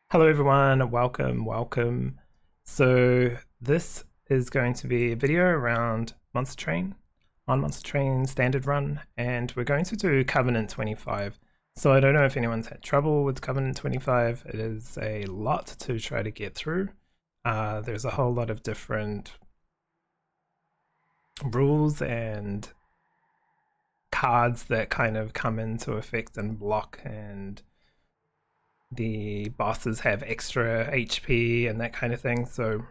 Hello everyone, welcome. So this is going to be a video around Monster Train, on Monster Train standard run, and we're going to do Covenant 25. So I don't know if anyone's had trouble with Covenant 25, it is a lot to try to get through. There's a whole lot of different rules and cards that kind of come into effect and block, and the bosses have extra HP and that kind of thing. So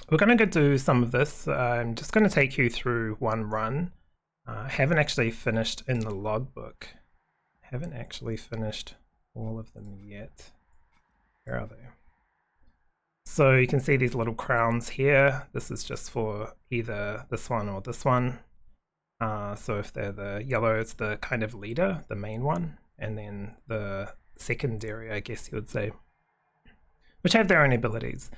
we're going to go do some of this. I'm just going to take you through one run. I haven't actually finished in the logbook. Haven't actually finished all of them yet. Where are they? So you can see these little crowns here. This is just for either this one or this one. So if they're the yellow, it's the kind of leader, the main one, and then the secondary, I guess you would say, which have their own abilities.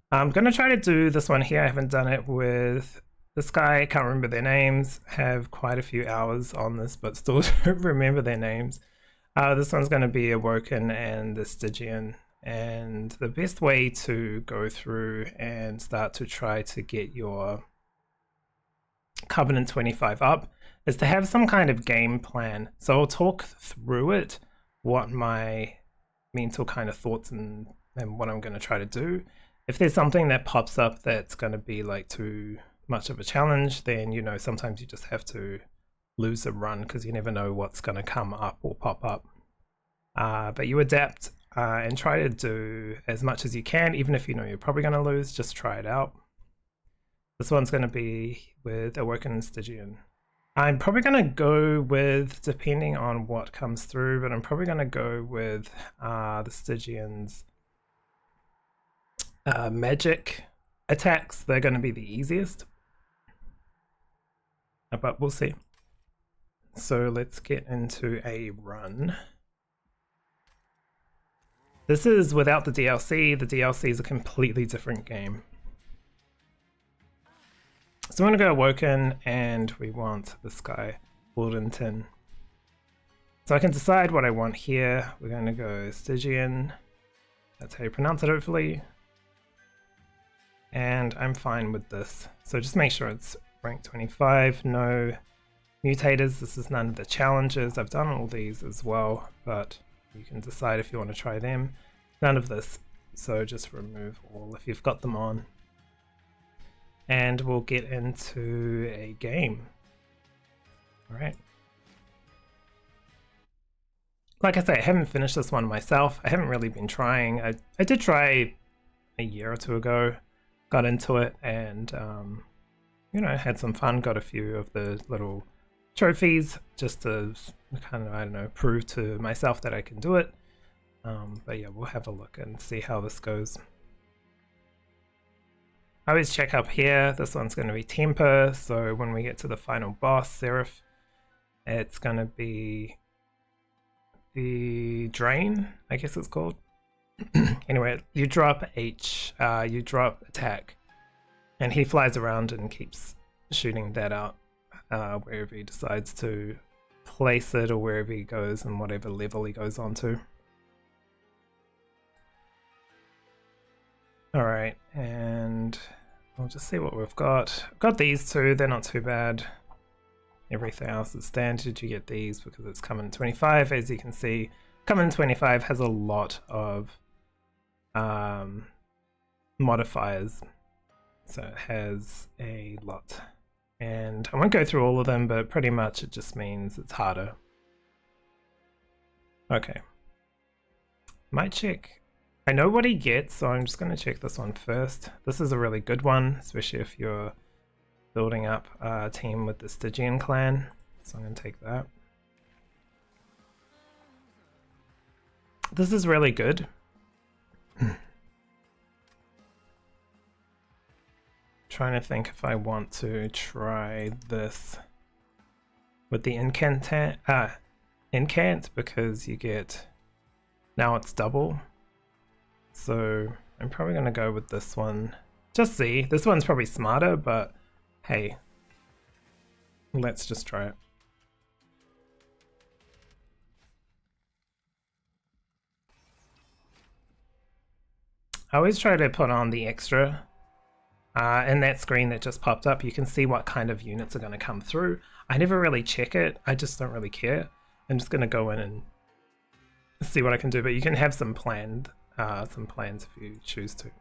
I'm going to try to do this one here. I haven't done it with this guy. I can't remember their names. Have quite a few hours on this, but still don't remember their names. This one's going to be Awoken and the Stygian. And the best way to go through and start to try to get your Covenant 25 up is to have some kind of game plan. So I'll talk through it, what my mental kind of thoughts and what I'm going to try to do. If there's something that pops up that's going to be like too much of a challenge, then you know sometimes you just have to lose a run because you never know what's going to come up or pop up. But you adapt and try to do as much as you can, even if you know you're probably going to lose. Just try it out. This one's going to be with Awoken and Stygian. I'm probably going to go with, depending on what comes through, but I'm probably going to go with the Stygian's magic attacks. They're going to be the easiest, but we'll see. So let's get into a run. This is without the DLC. The DLC is a completely different game. So I'm going to go Awoken, and we want this guy, Wyldenten. So I can decide what I want here. We're going to go Stygian. That's how you pronounce it, hopefully. And I'm fine with this. So just make sure it's rank 25, no mutators. This is none of the challenges. I've done all these as well, but you can decide if you want to try them. None of this. So just remove all if you've got them on. And we'll get into a game. All right. Like I say, I haven't finished this one myself. I haven't really been trying. I did try a year or two ago, got into it, and you know, had some fun. Got a few of the little trophies just to kind of, I don't know, prove to myself that I can do it. But yeah, we'll have a look and see how this goes. I always check up here. This one's going to be temper, so when we get to the final boss, Seraph, it's going to be the drain, I guess it's called. Anyway, you drop you drop attack, and he flies around and keeps shooting that out wherever he decides to place it, or wherever he goes and whatever level he goes on to. Alright, and we'll just see what we've got. I've got these two, they're not too bad. Everything else is standard. You get these because it's Covenant 25. As you can see, Covenant 25 has a lot of modifiers. So it has a lot. And I won't go through all of them, but pretty much it just means it's harder. Okay. Might check. I know what he gets, so I'm just going to check this one first. This is a really good one, especially if you're building up a team with the Stygian clan. So I'm going to take that. This is really good. Trying to think if I want to try this with the incant, because you get, now it's double. So I'm probably going to go with this one. Just see. This one's probably smarter, but hey, let's just try it. I always try to put on the extra. In that screen that just popped up, you can see what kind of units are going to come through. I never really check it. I just don't really care. I'm just going to go in and see what I can do, but you can have some plans if you choose to.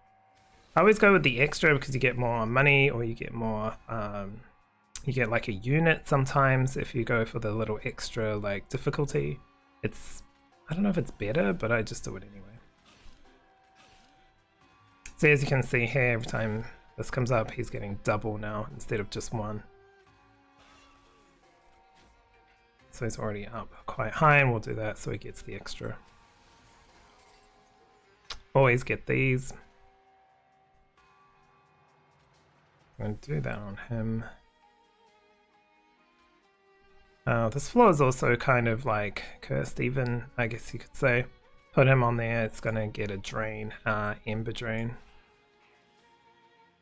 I always go with the extra because you get more money, or you get more, you get like a unit sometimes if you go for the little extra like difficulty. I don't know if it's better, but I just do it anyway. So as you can see here, every time this comes up, he's getting double now instead of just one. So he's already up quite high, and we'll do that so he gets the extra. Always get these. I'm going to do that on him. This floor is also kind of like cursed even, I guess you could say. Put him on there, it's going to get a drain, Ember Drain,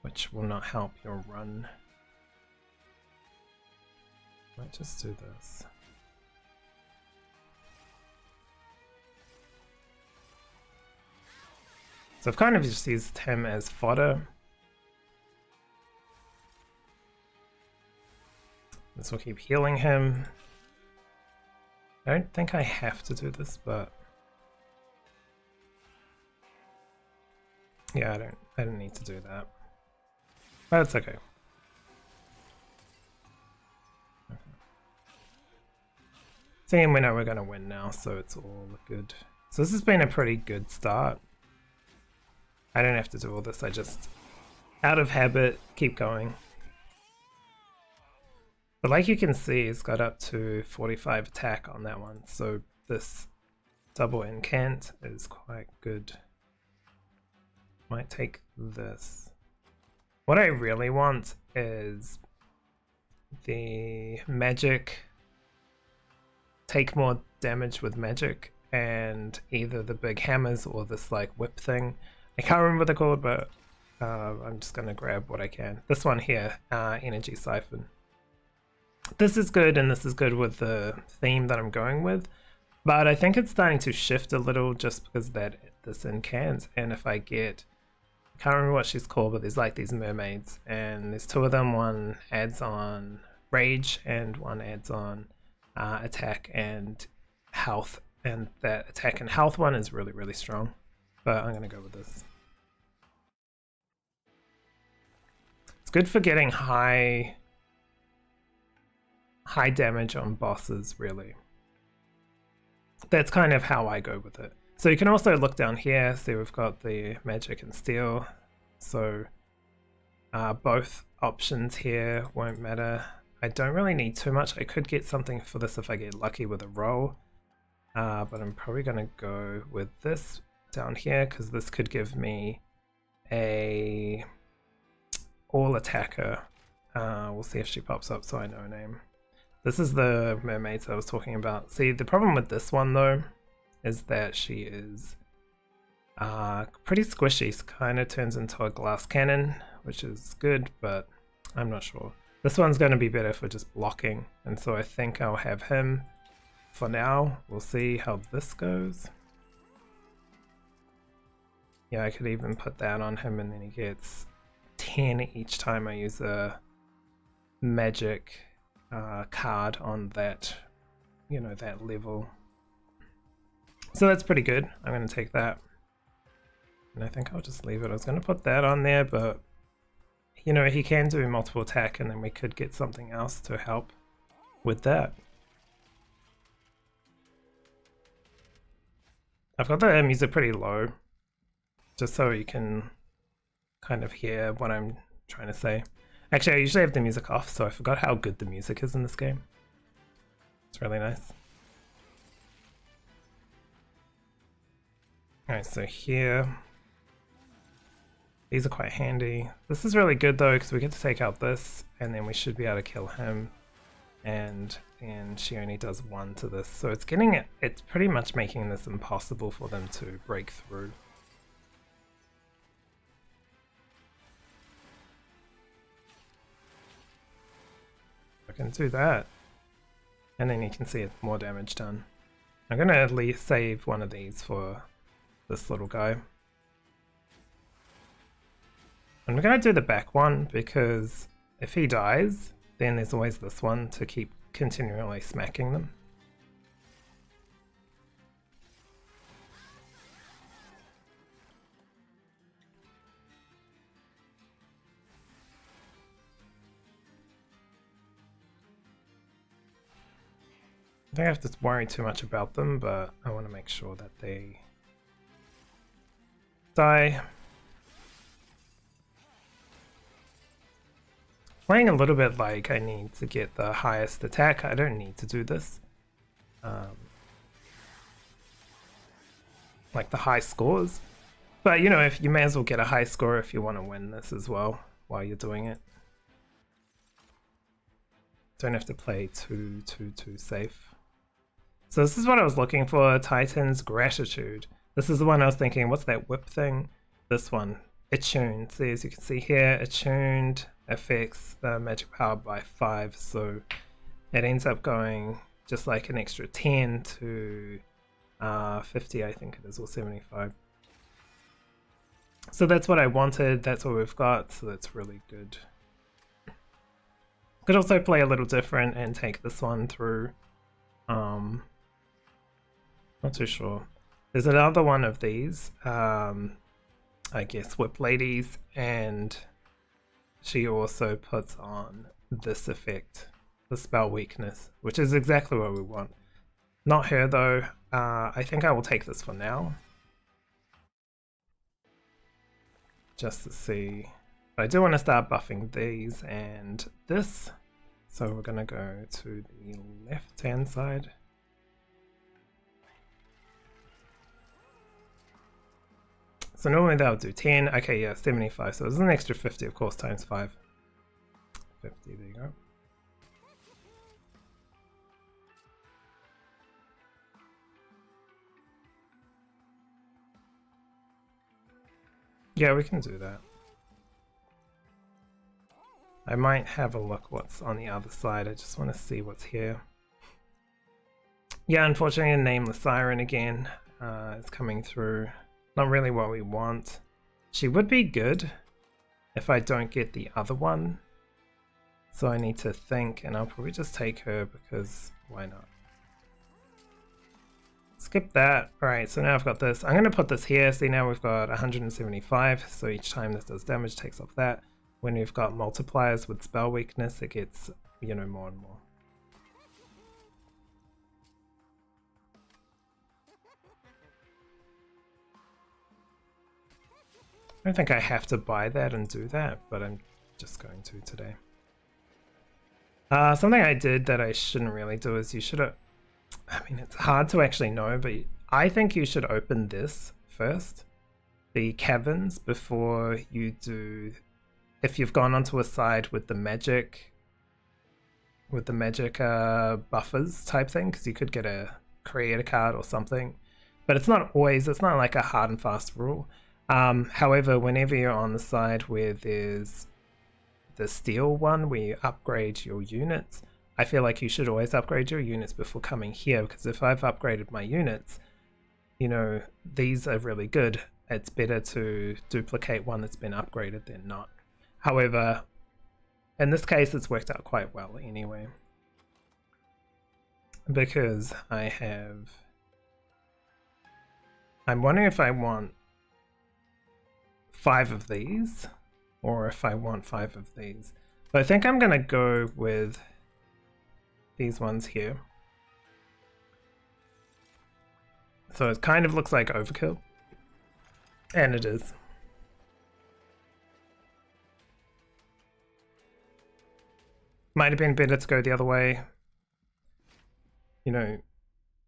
which will not help your run. Might just do this. So I've kind of just used him as fodder. This will keep healing him. I don't think I have to do this, but yeah, I don't need to do that. But it's okay. See, we know we're gonna win now, so it's all good. So this has been a pretty good start. I don't have to do all this, I just, out of habit, keep going. But like you can see, it's got up to 45 attack on that one, so this double incant is quite good. Might take this. What I really want is the magic, take more damage with magic, and either the big hammers or this like whip thing. I can't remember what they're called, but I'm just gonna grab what I can. This one here, Energy Siphon. This is good, and this is good with the theme that I'm going with, but I think it's starting to shift a little just because that this incant, and if I get, I can't remember what she's called, but there's like these mermaids, and there's two of them. One adds on rage, and one adds on attack and health, and that attack and health one is really, really strong, but I'm gonna go with this. It's good for getting high damage on bosses, really. That's kind of how I go with it. So you can also look down here, see we've got the magic and steel, so both options here won't matter. I don't really need too much. I could get something for this if I get lucky with a roll, but I'm probably going to go with this down here because this could give me a all attacker. We'll see if she pops up so I know her name. This is the mermaids I was talking about. See, the problem with this one though is that she is pretty squishy. She kind of turns into a glass cannon, which is good, but I'm not sure. This one's going to be better for just blocking, and so I think I'll have him for now. We'll see how this goes. Yeah, I could even put that on him, and then he gets 10 each time I use a magic card on that, you know, that level. So that's pretty good. I'm going to take that, and I think I'll just leave it. I was going to put that on there, but you know, he can do multiple attack, and then we could get something else to help with that. I've got the music pretty low, just so you can kind of hear what I'm trying to say. Actually, I usually have the music off, so I forgot how good the music is in this game. It's really nice. Alright, so here, these are quite handy. This is really good though, because we get to take out this, and then we should be able to kill him. And then she only does 1 to this, so it's getting it. It's pretty much making this impossible for them to break through. I can do that, and then you can see it's more damage done. I'm gonna at least save one of these for this little guy. I'm gonna do the back one because if he dies, then there's always this one to keep continually smacking them. I don't have to worry too much about them, but I want to make sure that they die. Playing a little bit like I need to get the highest attack. I don't need to do this. Like the high scores. But you know, if you may as well get a high score if you want to win this as well while you're doing it. Don't have to play too safe. So this is what I was looking for, Titan's Gratitude. This is the one I was thinking, what's that whip thing? This one, attuned. See, as you can see here, attuned affects the magic power by 5, so it ends up going just like an extra 10 to 50, I think it is, or 75. So that's what I wanted, that's what we've got, so that's really good. Could also play a little different and take this one through. Not too sure. There's another one of these, I guess, Whip Ladies, and she also puts on this effect, the spell weakness, which is exactly what we want. Not her though. I think I will take this for now. Just to see. But I do want to start buffing these and this. So we're going to go to the left hand side. So normally that would do 10. Okay, yeah, 75. So there's an extra 50, of course, times 5. 50, there you go. Yeah, we can do that. I might have a look what's on the other side. I just want to see what's here. Yeah, unfortunately, a Nameless Siren again is coming through. Not really what we want. She would be good if I don't get the other one. So I need to think, and I'll probably just take her because why not? Skip that. Alright, so now I've got this. I'm going to put this here. See, now we've got 175. So each time this does damage, takes off that. When we've got multipliers with spell weakness, it gets, you know, more and more. I don't think I have to buy that and do that, but I'm just going to today. Something I did that I shouldn't really do is you should have... I mean, it's hard to actually know, but I think you should open this first. The caverns before you do... If you've gone onto a side with the magic... With the magic buffers type thing, because you could get a creator card or something. But it's not always, it's not like a hard and fast rule. However, whenever you're on the side where there's the steel one, where you upgrade your units, I feel like you should always upgrade your units before coming here, because if I've upgraded my units, you know, these are really good. It's better to duplicate one that's been upgraded than not. However, in this case, it's worked out quite well anyway, because I'm wondering if I want 5 of these, or if I want 5 of these. But I think I'm gonna go with these ones here. So it kind of looks like overkill, and it is. Might have been better to go the other way. You know,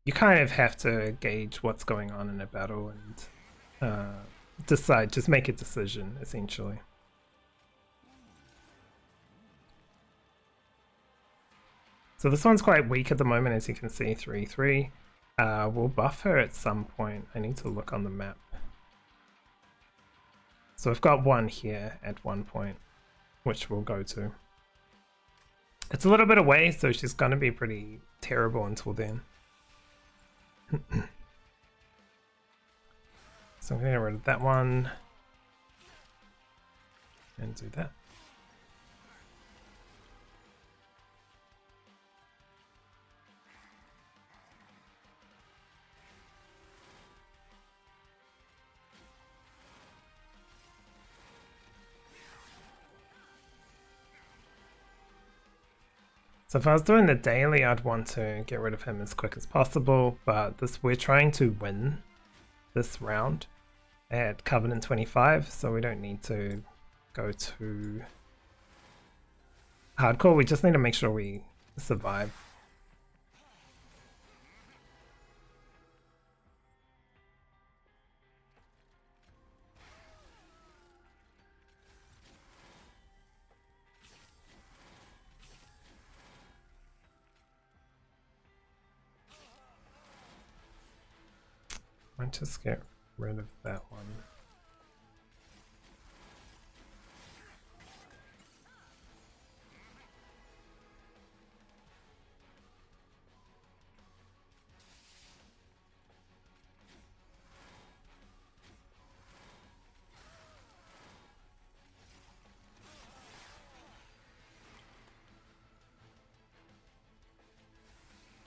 you kind of have to gauge what's going on in a battle and decide, just make a decision, essentially. So this one's quite weak at the moment, as you can see, 3-3. We'll buff her at some point. I need to look on the map. So I've got one here at one point, which we'll go to. It's a little bit away, so she's going to be pretty terrible until then. So I'm going to get rid of that one. do that. So if I was doing the daily, I'd want to get rid of him as quick as possible, but we're trying to win this round at Covenant 25, so we don't need to go too hardcore. We just need to make sure we survive. I'll just get rid of that one.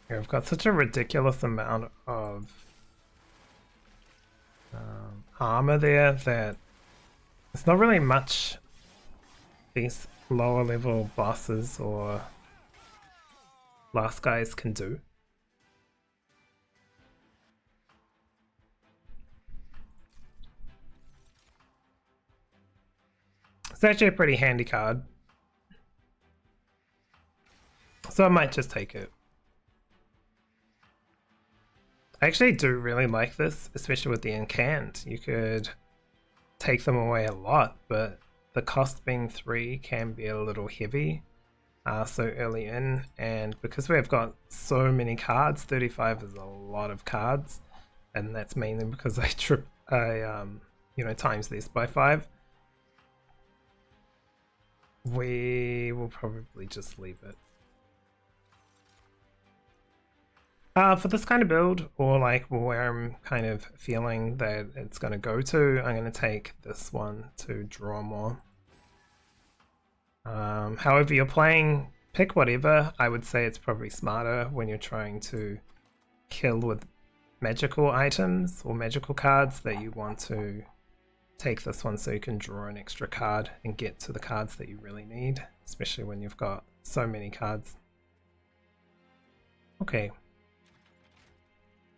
Here, I've got such a ridiculous amount of armor there that it's not really much these lower level bosses or last guys can do. It's actually a pretty handy card, so I might just take it. I actually do really like this, especially with the incant. You could take them away a lot, but the cost being 3 can be a little heavy so early in, and because we've got so many cards, 35 is a lot of cards, and that's mainly because I times this by 5. We will probably just leave it. For this kind of build, or like where I'm kind of feeling that it's going to go to, I'm going to take this one to draw more. However you're playing, pick whatever. I would say it's probably smarter when you're trying to kill with magical items or magical cards that you want to take this one so you can draw an extra card and get to the cards that you really need, especially when you've got so many cards. Okay.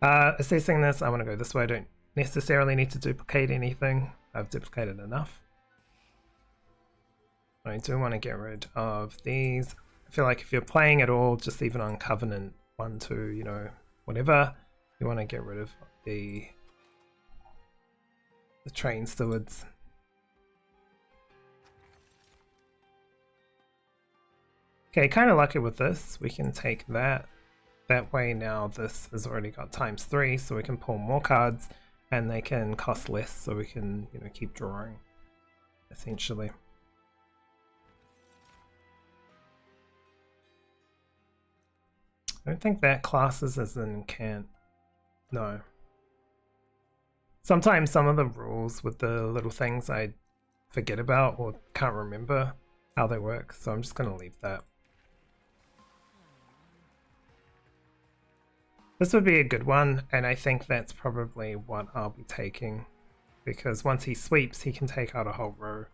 Assessing this, I want to go this way. I don't necessarily need to duplicate anything. I've duplicated enough. I do want to get rid of these. I feel like if you're playing at all, just even on Covenant 1, 2, whatever, you want to get rid of the train stewards. Okay, kind of lucky with this. We can take that. That way now this has already got times 3, so we can pull more cards and they can cost less, so we can keep drawing, essentially. I don't think that classes as an incant. No. Sometimes some of the rules with the little things I forget about or can't remember how they work, so I'm just going to leave that. This would be a good one, and I think that's probably what I'll be taking, because once he sweeps, he can take out a whole row.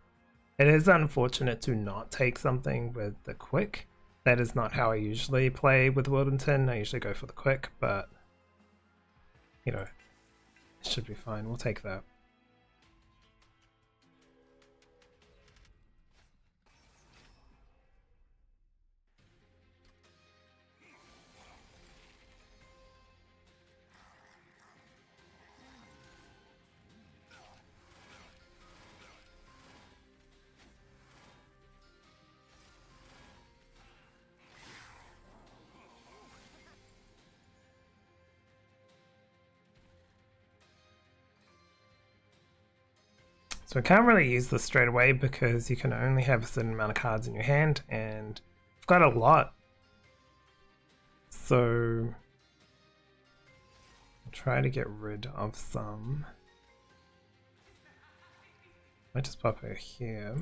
It is unfortunate to not take something with the quick. That is not how I usually play with Wyldenten. I usually go for the quick, but it should be fine. We'll take that. So we can't really use this straight away because you can only have a certain amount of cards in your hand, and I've got a lot. So I'll try to get rid of some. I just pop over here.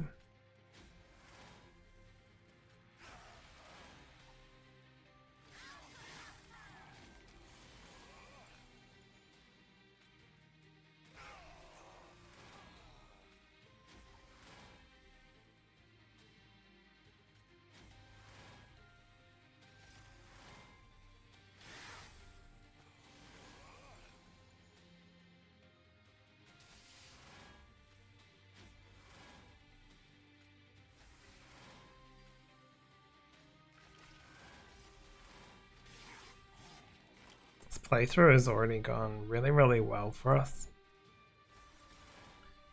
playthrough has already gone really, really well for us.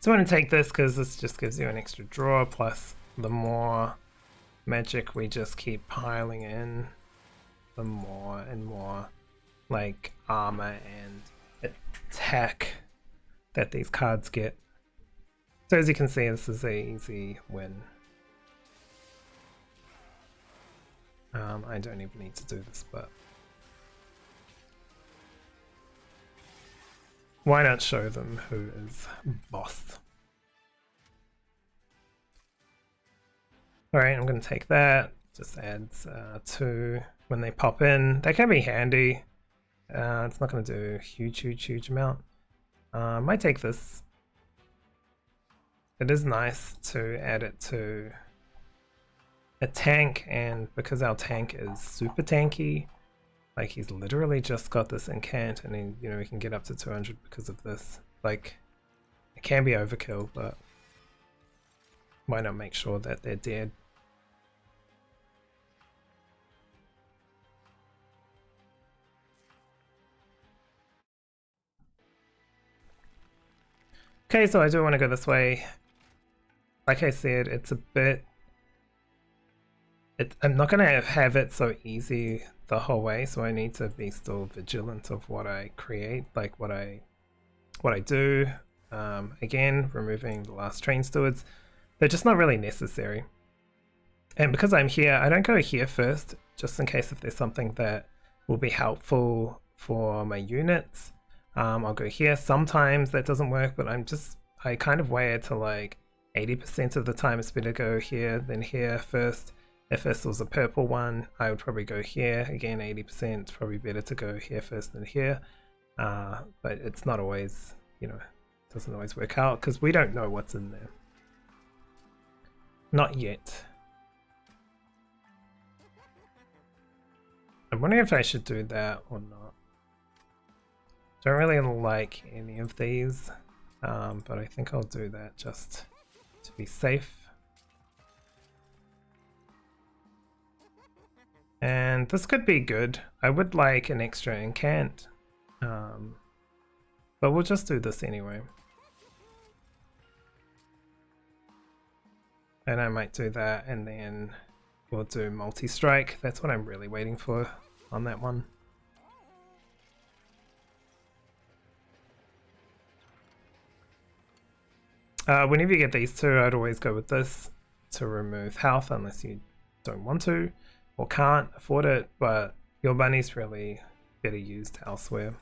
So I'm going to take this because this just gives you an extra draw, plus the more magic we just keep piling in, the more and more like armor and attack that these cards get. So as you can see, this is an easy win. I don't even need to do this, but why not show them who is boss? Alright, I'm going to take that. Just adds 2 when they pop in. They can be handy. It's not going to do a huge amount. I might take this. It is nice to add it to a tank, and because our tank is super tanky, like he's literally just got this incant, and he, you know, we can get up to 200 because of this. Like, it can be overkill, but why not make sure that they're dead? Okay, so I do want to go this way. Like I said, it's a bit... I'm not going to have it so easy the whole way, so I need to be still vigilant of what I create, like what I do. Again, removing the last train stewards. They're just not really necessary. And because I'm here, I don't go here first, just in case if there's something that will be helpful for my units. I'll go here. Sometimes that doesn't work, but I kind of weigh it to like 80% of the time it's better to go here than here first. If this was a purple one, I would probably go here. Again, 80%, it's probably better to go here first than here. But it's not always, you know, it doesn't always work out because we don't know what's in there. Not yet. I'm wondering if I should do that or not. Don't really like any of these, but I think I'll do that just to be safe. And this could be good. I would like an extra incant, but we'll just do this anyway. And I might do that, and then we'll do multi-strike. That's what I'm really waiting for on that one. Whenever you get these two, I'd always go with this to remove health unless you don't want to or can't afford it, but your money's really better used elsewhere.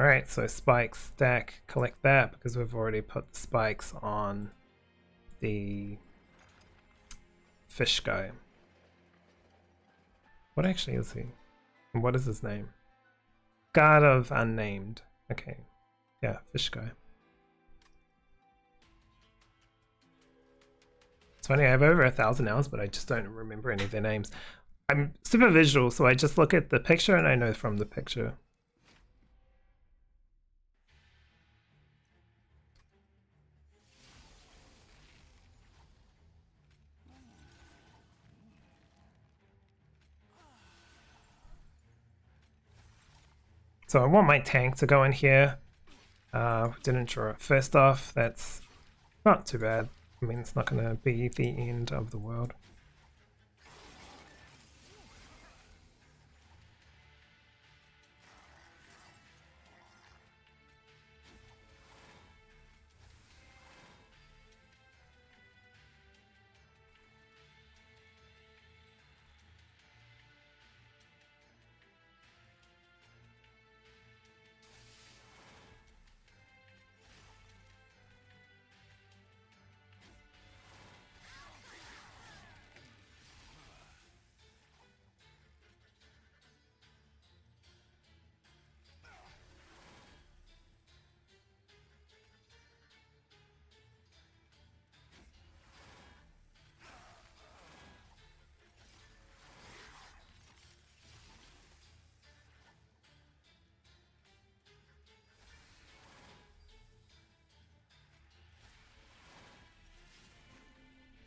Alright, so spikes, stack, collect that because we've already put the spikes on the fish guy. What actually is he? And what is his name? God of Unnamed. Okay. Yeah, fish guy. It's funny, I have over 1,000 hours, but I just don't remember any of their names. I'm super visual, so I just look at the picture and I know from the picture. So I want my tank to go in here. Didn't draw it first off. That's not too bad. I mean, it's not going to be the end of the world.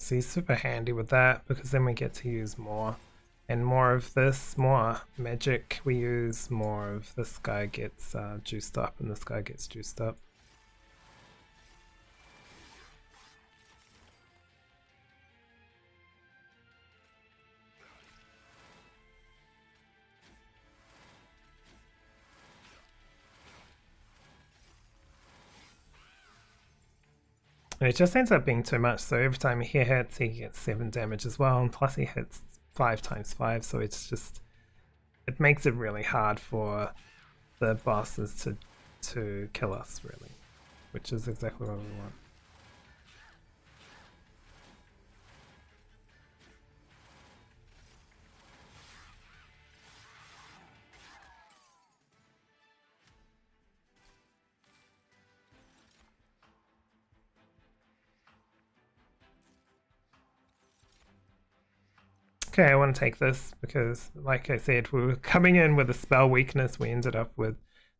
So he's super handy with that because then we get to use more. And more of this, more magic we use, more of this guy gets juiced up and this guy gets juiced up. And it just ends up being too much, so every time he hits, he gets 7 damage as well, and plus he hits 5 times 5, so it's just... it makes it really hard for the bosses to kill us, really. Which is exactly what we want. Okay, I want to take this because, like I said, we were coming in with a spell weakness. We ended up with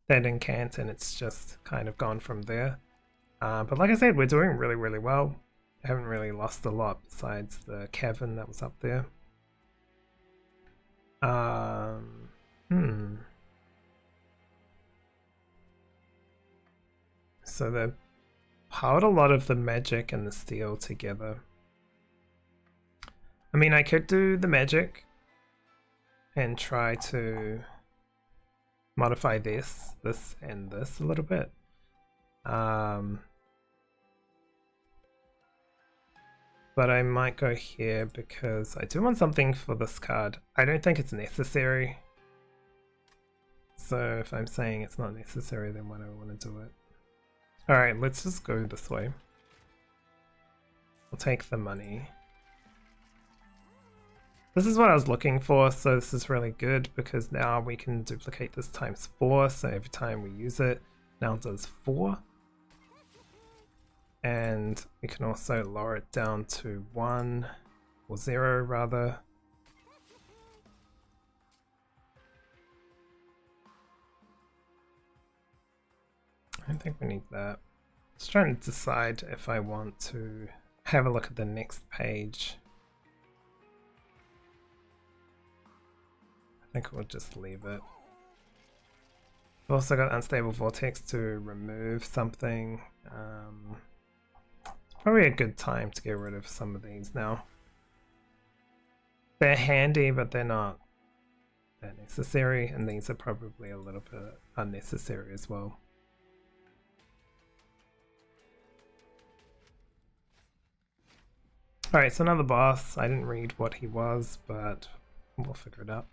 that incant, and it's just kind of gone from there. But like I said, we're doing really, really well. I haven't really lost a lot besides the cavern that was up there. So they piled a lot of the magic and the steel together. I mean, I could do the magic and try to modify this, and this a little bit. But I might go here because I do want something for this card. I don't think it's necessary. So if I'm saying it's not necessary, then why do I want to do it? Alright, let's just go this way. We'll take the money. This is what I was looking for, so this is really good because now we can duplicate this times 4, so every time we use it, now it does 4. And we can also lower it down to 1, or 0 rather. I don't think we need that. Just trying to decide if I want to have a look at the next page. I think we'll just leave it. We've also got Unstable Vortex to remove something. It's probably a good time to get rid of some of these now. They're handy, but they're not that necessary, and these are probably a little bit unnecessary as well. Alright, so another boss. I didn't read what he was, but we'll figure it out.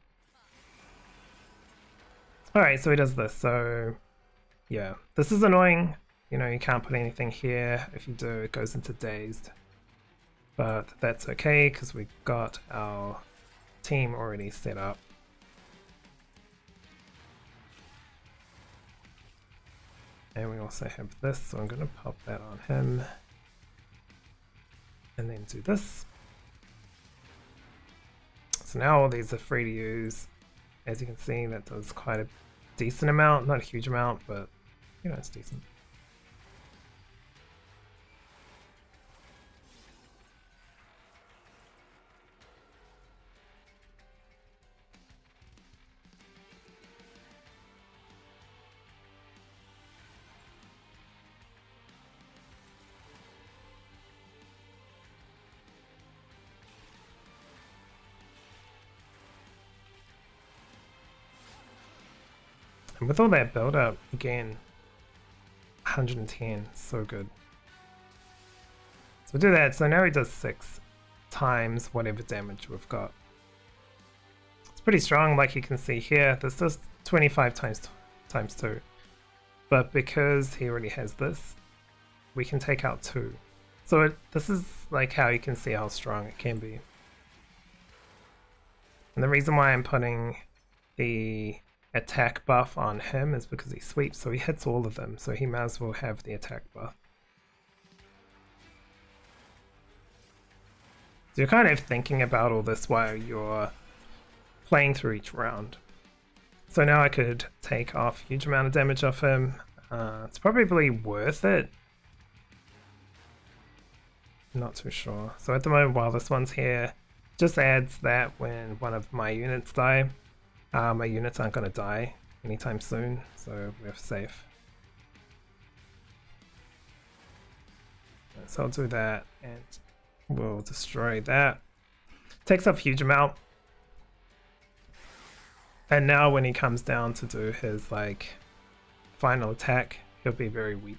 Alright, so he does this, so yeah, this is annoying. You know, you can't put anything here. If you do, it goes into dazed. But that's okay, because we got our team already set up. And we also have this, so I'm going to pop that on him. And then do this. So now all these are free to use. As you can see, that does quite a decent amount, not a huge amount, but you know, it's decent. And with all that build up, again, 110, so good. So we'll do that, so now he does 6 times whatever damage we've got. It's pretty strong, like you can see here. This does 25 times 2. But because he already has this, we can take out 2. So this is like how you can see how strong it can be. And the reason why I'm putting the attack buff on him is because he sweeps, so he hits all of them, so he might as well have the attack buff. So you're kind of thinking about all this while you're playing through each round. So now I could take off a huge amount of damage off him. It's probably worth it. Not too sure. So at the moment, while this one's here, just adds that when one of my units die, my units aren't going to die anytime soon, so we're safe. So I'll do that, and we'll destroy that. Takes up a huge amount. And now when he comes down to do his like final attack, he'll be very weak.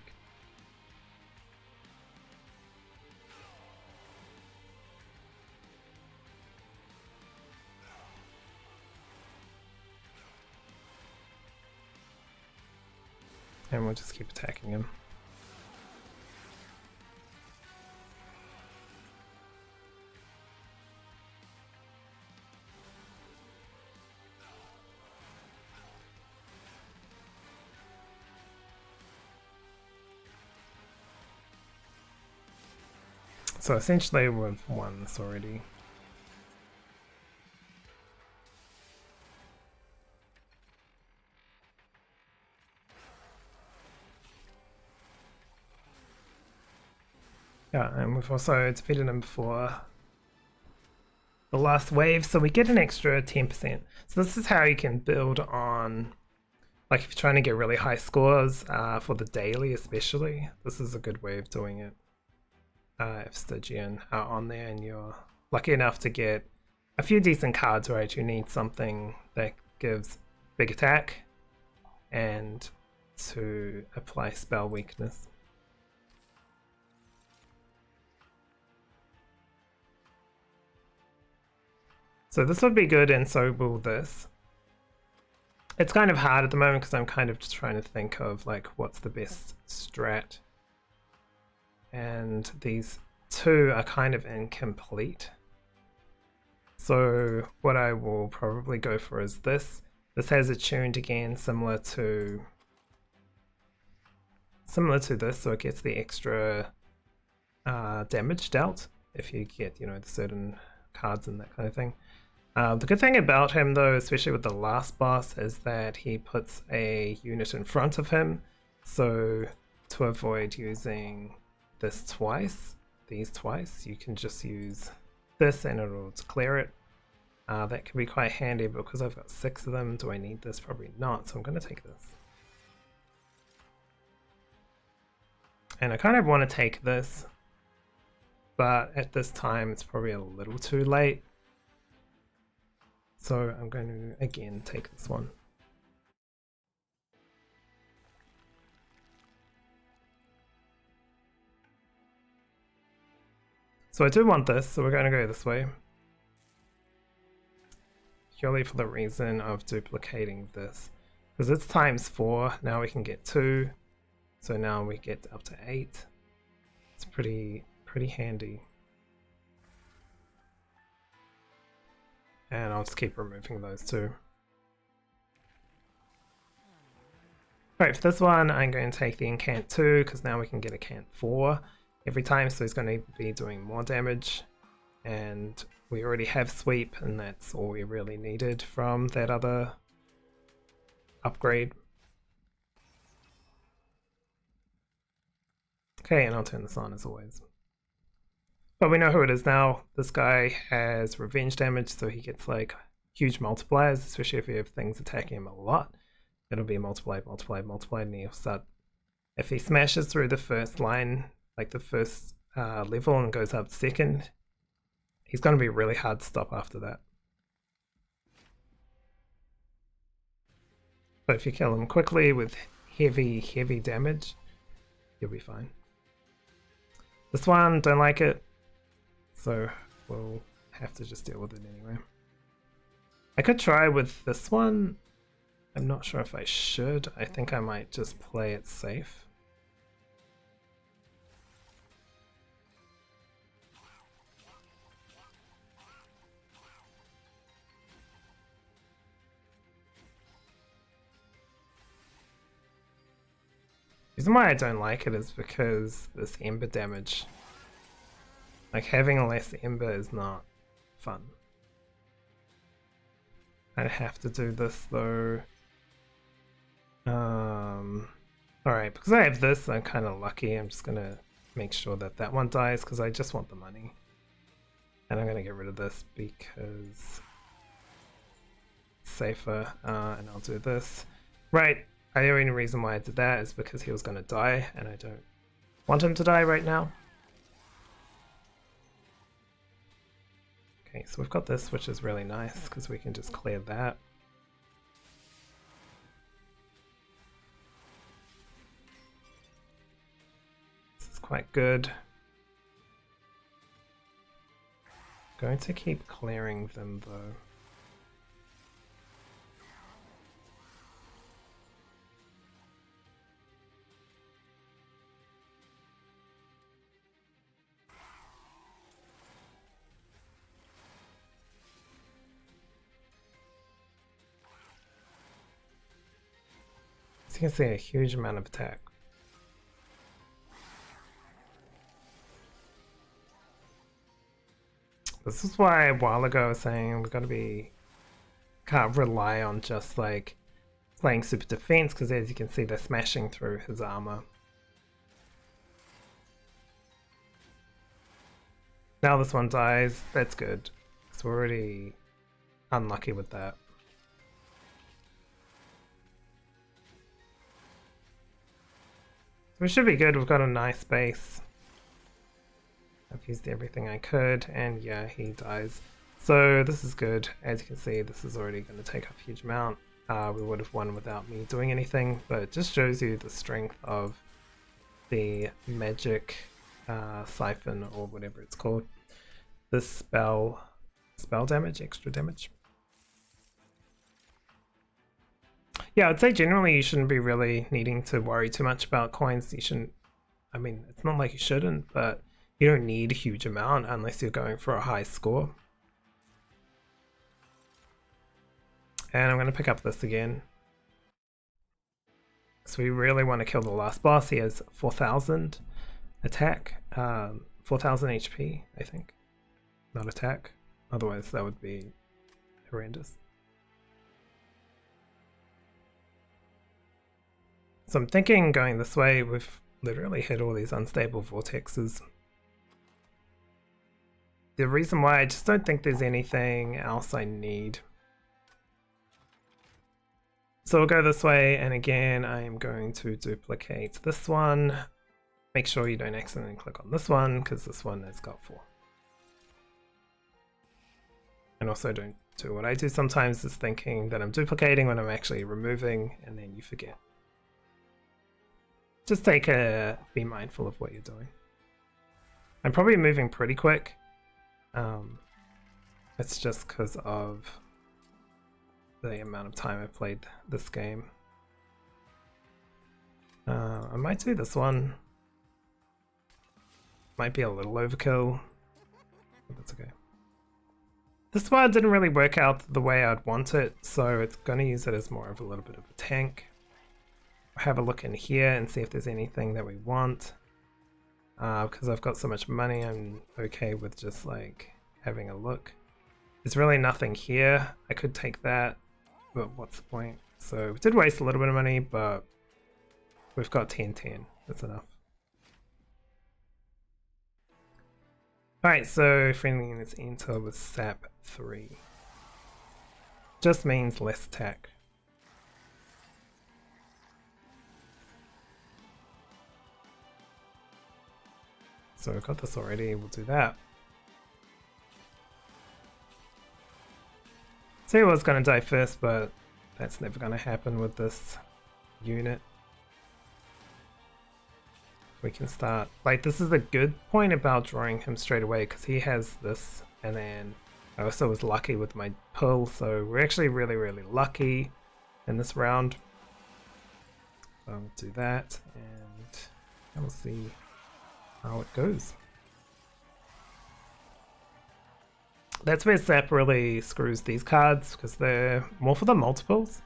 And we'll just keep attacking him. So essentially we've won this already. Yeah, and we've also defeated him before the last wave, so we get an extra 10%. So this is how you can build on, like if you're trying to get really high scores for the daily especially, this is a good way of doing it. If Stygian are on there and you're lucky enough to get a few decent cards, right, you need something that gives big attack and to apply spell weakness. So this would be good, and so will this. It's kind of hard at the moment because I'm kind of just trying to think of like what's the best strat. And these two are kind of incomplete. So what I will probably go for is this. This has it tuned again, similar to this, so it gets the extra damage dealt if you get, you know, the certain cards and that kind of thing. The good thing about him though, especially with the last boss, is that he puts a unit in front of him, so to avoid using this twice, these twice, you can just use this and it'll clear it. That can be quite handy because I've got 6 of them. Do I need this? Probably not, so I'm going to take this. And I kind of want to take this, but at this time it's probably a little too late. So I'm going to again take this one. So I do want this, so we're going to go this way. Purely for the reason of duplicating this. Because it's times 4, now we can get 2. So now we get up to 8. It's pretty handy. And I'll just keep removing those too. Alright, for this one I'm going to take the incant 2, because now we can get a cant 4 every time, so he's going to be doing more damage. And we already have sweep, and that's all we really needed from that other upgrade. Okay, and I'll turn this on as always. But we know who it is now. This guy has revenge damage, so he gets like huge multipliers, especially if you have things attacking him a lot. It'll be multiplied, multiplied, multiplied, and he'll start. If he smashes through the first line, like the first level, and goes up second, he's going to be really hard to stop after that. But if you kill him quickly with heavy damage, you'll be fine. This one, don't like it, so we'll have to just deal with it anyway. I could try with this one. I'm not sure if I should. I think I might just play it safe. The reason why I don't like it is because this ember damage. Like having less ember is not fun. I have to do this though. Alright, because I have this, I'm kind of lucky. I'm just gonna make sure that that one dies because I just want the money. And I'm going to get rid of this because it's safer. And I'll do this. Right. The only reason why I did that is because he was going to die and I don't want him to die right now. Okay, so we've got this, which is really nice because we can just clear that. This is quite good. Going to keep clearing them though. As you can see, a huge amount of attack. This is why a while ago I was saying we've got to be, can't rely on just like playing super defense, because as you can see they're smashing through his armor. Now this one dies, that's good. So we're already unlucky with that. So we should be good, we've got a nice base. I've used everything I could, and yeah, he dies. So this is good. As you can see, this is already going to take up a huge amount. We would have won without me doing anything, but it just shows you the strength of the magic siphon, or whatever it's called. This spell damage, extra damage. Yeah, I'd say generally you shouldn't be really needing to worry too much about coins. You shouldn't, I mean, it's not like you shouldn't, but you don't need a huge amount unless you're going for a high score. And I'm going to pick up this again. So we really want to kill the last boss. He has 4,000 attack, 4,000 HP, I think. Not attack. Otherwise that would be horrendous. So I'm thinking going this way, we've literally hit all these unstable vortexes. The reason why I just don't think there's anything else I need. So we'll go this way, and again I am going to duplicate this one. Make sure you don't accidentally click on this one, because this one has got 4. And also don't do what I do sometimes, is thinking that I'm duplicating when I'm actually removing, and then you forget. Just be mindful of what you're doing. I'm probably moving pretty quick. It's just because of the amount of time I played this game. I might do this one. Might be a little overkill, but that's okay. This one didn't really work out the way I'd want it, so it's going to use it as more of a little bit of a tank. Have a look in here and see if there's anything that we want. Because I've got so much money, I'm okay with just like having a look. There's really nothing here. I could take that, but what's the point? So we did waste a little bit of money, but we've got 10-10. That's enough. Alright, so friendly units enter with sap 3. Just means less attack. So we've got this already, we'll do that. See, I was going to die first, but that's never going to happen with this unit. We can start, like, this is the good point about drawing him straight away, because he has this, and then I also was lucky with my pull, so we're actually really, really lucky in this round. So I'll do that, and we'll see how it goes. That's where Sap really screws these cards, because they're more for the multiples,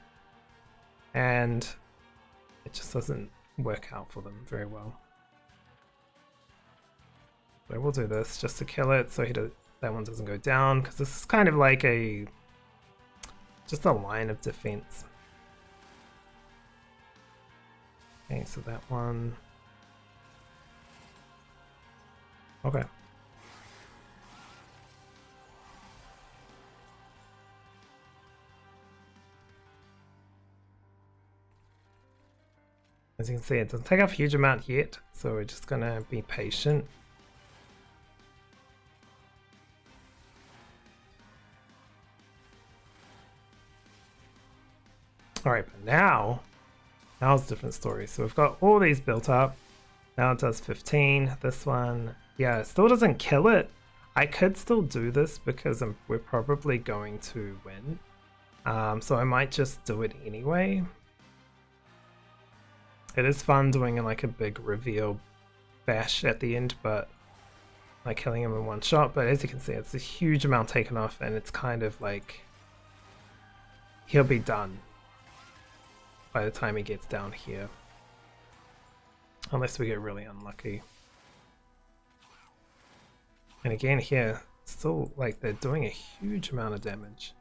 and it just doesn't work out for them very well. So we'll do this just to kill it, so that one doesn't go down, because this is kind of like just a line of defense. Okay, so that one. Okay. As you can see, it doesn't take up a huge amount yet, so we're just gonna be patient. Alright, but now it's a different story. So we've got all these built up. Now it does 15. This one, yeah, it still doesn't kill it. I could still do this because we're probably going to win. So I might just do it anyway. It is fun doing like a big reveal bash at the end, but like killing him in one shot. But as you can see, it's a huge amount taken off, and it's kind of like he'll be done by the time he gets down here. Unless we get really unlucky. And again here, still like they're doing a huge amount of damage.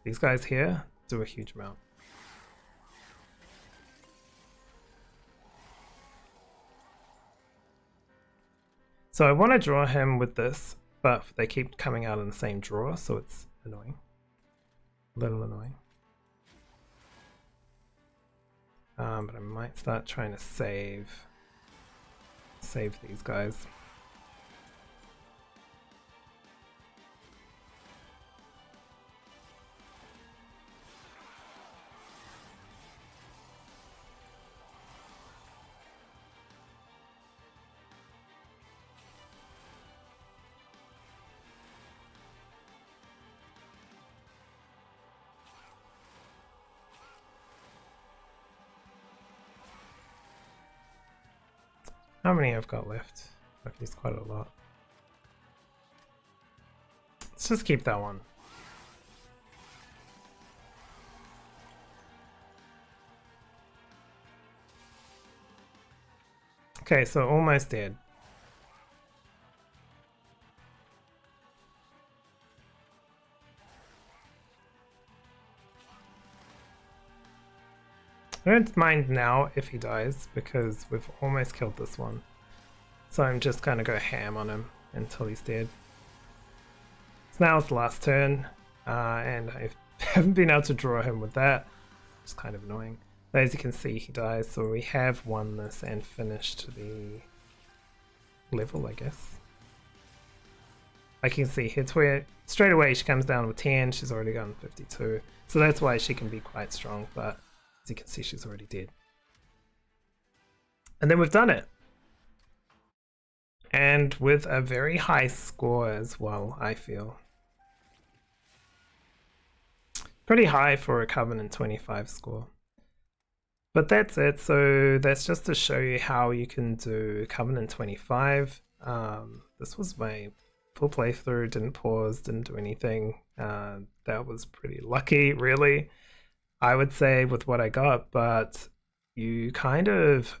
These guys here do a huge amount. So I want to draw him with this, but they keep coming out in the same draw, so it's annoying. A little annoying. But I might start trying to save these guys. How many I've got left? I've used quite a lot. Let's just keep that one. Okay, so almost dead. I don't mind now if he dies, because we've almost killed this one. So I'm just gonna go ham on him until he's dead. So now it's the last turn, and I haven't been able to draw him with that. It's kind of annoying. But as you can see, he dies, so we have won this and finished the level, I guess. Like you can see here, where straight away she comes down with 10, she's already gotten 52. So that's why she can be quite strong, but as you can see, she's already dead. And then we've done it. And with a very high score as well, I feel. Pretty high for a Covenant 25 score. But that's it. So that's just to show you how you can do Covenant 25. This was my full playthrough, didn't pause, didn't do anything. That was pretty lucky, really, I would say, with what I got. But you kind of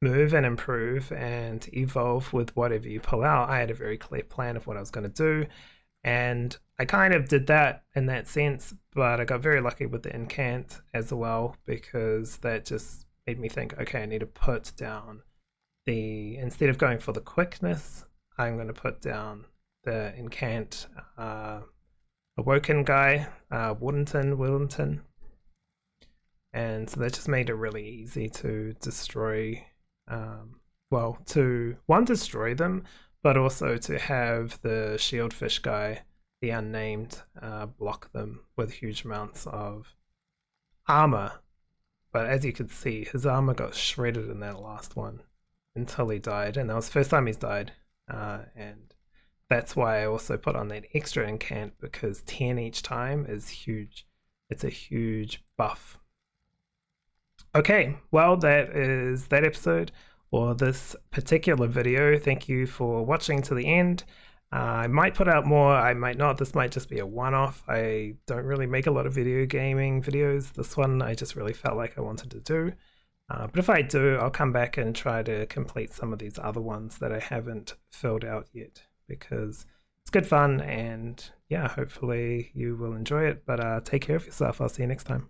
move and improve and evolve with whatever you pull out. I had a very clear plan of what I was going to do, and I kind of did that in that sense, but I got very lucky with the incant as well, because that just made me think, okay, I need to put down the, instead of going for the quickness, I'm going to put down the incant awoken guy, Wyldenten. And so that just made it really easy to destroy, well, to one, destroy them, but also to have the shieldfish guy, the unnamed, block them with huge amounts of armor. But as you can see, his armor got shredded in that last one until he died, and that was the first time he's died. And that's why I also put on that extra incant, because 10 each time is huge. It's a huge buff. Okay, well, that is that episode, or this particular video. Thank you for watching to the end. I might put out more, I might not. This might just be a one-off. I don't really make a lot of video gaming videos. This one I just really felt like I wanted to do. But if I do, I'll come back and try to complete some of these other ones that I haven't filled out yet, because it's good fun, and yeah, hopefully you will enjoy it. But take care of yourself. I'll see you next time.